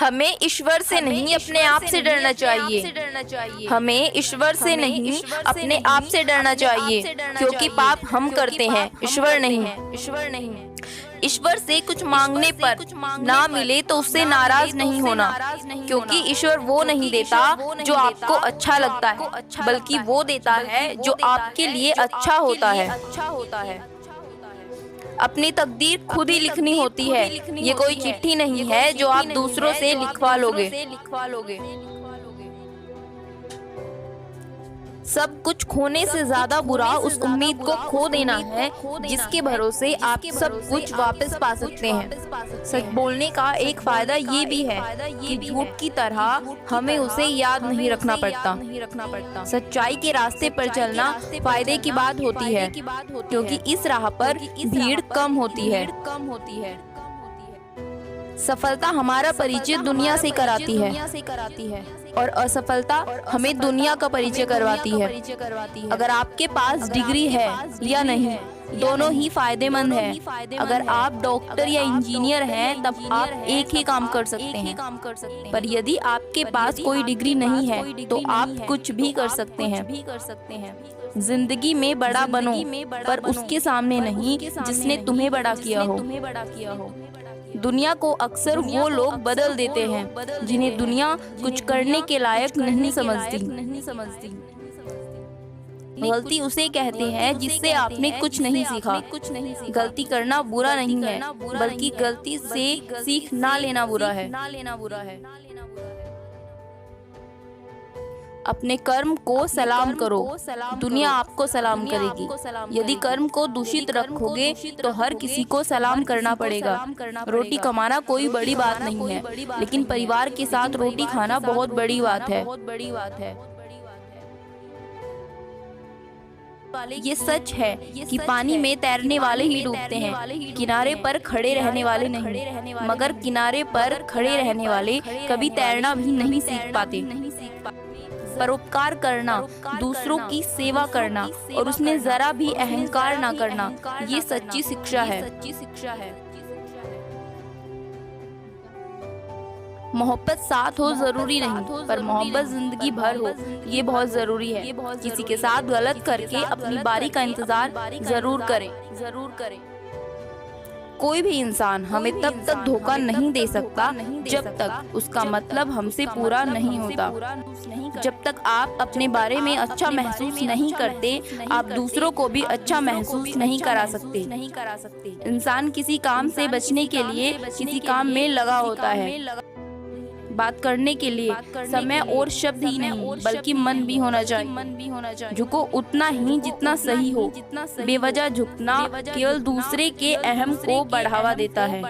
हमें ईश्वर से नहीं अपने आप से डरना चाहिए। हमें ईश्वर से नहीं अपने आप से डरना चाहिए, क्योंकि पाप हम करते हैं, ईश्वर नहीं। ईश्वर से कुछ मांगने पर ना मिले तो उससे नाराज नहीं होना, क्योंकि ईश्वर वो नहीं देता जो आपको अच्छा लगता है, बल्कि वो देता है जो आपके लिए अच्छा होता है। अपनी तकदीर खुद ही लिखनी होती है, ये कोई चिट्ठी नहीं है जो आप दूसरों से लिखवा लोगे। सब कुछ खोने से ज्यादा बुरा उस उम्मीद को खो देना है जिसके भरोसे आप सब कुछ वापस पा सकते हैं। सच बोलने का एक फायदा ये भी है कि झूठ की तरह हमें उसे याद नहीं रखना पड़ता। सच्चाई के रास्ते पर चलना फायदे की बात होती है, क्योंकि इस राह पर भीड़ कम होती है। सफलता हमारा परिचय दुनिया से कराती है और असफलता हमें दुनिया का परिचय करवाती है। अगर आपके पास डिग्री है या नहीं, दोनों ही फायदेमंद है। अगर आप डॉक्टर या इंजीनियर हैं तब आप एक ही काम कर सकते हैं, पर यदि आपके पास कोई डिग्री नहीं है तो आप कुछ भी कर सकते हैं। जिंदगी में बड़ा बनो, पर उसके सामने नहीं जिसने तुम्हें बड़ा किया हो। दुनिया को अक्सर वो लोग बदल देते हैं जिन्हें दुनिया कुछ करने के लायक नहीं समझती। गलती उसे कहते हैं जिससे आपने कुछ नहीं सीखा। गलती करना बुरा नहीं है, बल्कि गलती से सीख ना लेना बुरा है। अपने कर्म को सलाम करो, दुनिया आपको सलाम करेगी। यदि कर्म को दूषित रखोगे तो हर किसी को सलाम करना पड़ेगा। रोटी कमाना कोई बड़ी बात नहीं है, लेकिन परिवार के साथ रोटी खाना बहुत बड़ी बात है। ये सच है कि पानी में तैरने वाले ही डूबते हैं, किनारे पर खड़े रहने वाले नहीं। मगर किनारे पर खड़े रहने वाले कभी तैरना भी नहीं सीख पाते। परोपकार करना, दूसरों की सेवा करना और उसमें जरा भी अहंकार ना करना, ये सच्ची शिक्षा है। मोहब्बत साथ हो जरूरी नहीं, पर मोहब्बत जिंदगी भर हो ये बहुत जरूरी है। किसी के साथ गलत करके अपनी बारी का इंतजार जरूर करें। कोई भी इंसान हमें तब तक धोखा नहीं दे सकता जब तक उसका मतलब हमसे पूरा नहीं होता। जब तक आप अपने बारे में अच्छा महसूस नहीं करते, आप दूसरों को भी अच्छा महसूस नहीं करा सकते। इंसान किसी काम से बचने के लिए किसी काम में लगा होता है। बात करने के लिए समय और शब्द ही नहीं, बल्कि मन भी होना चाहिए। झुको उतना ही जितना सही हो। बेवजह झुकना केवल दूसरे के अहम को बढ़ावा देता है।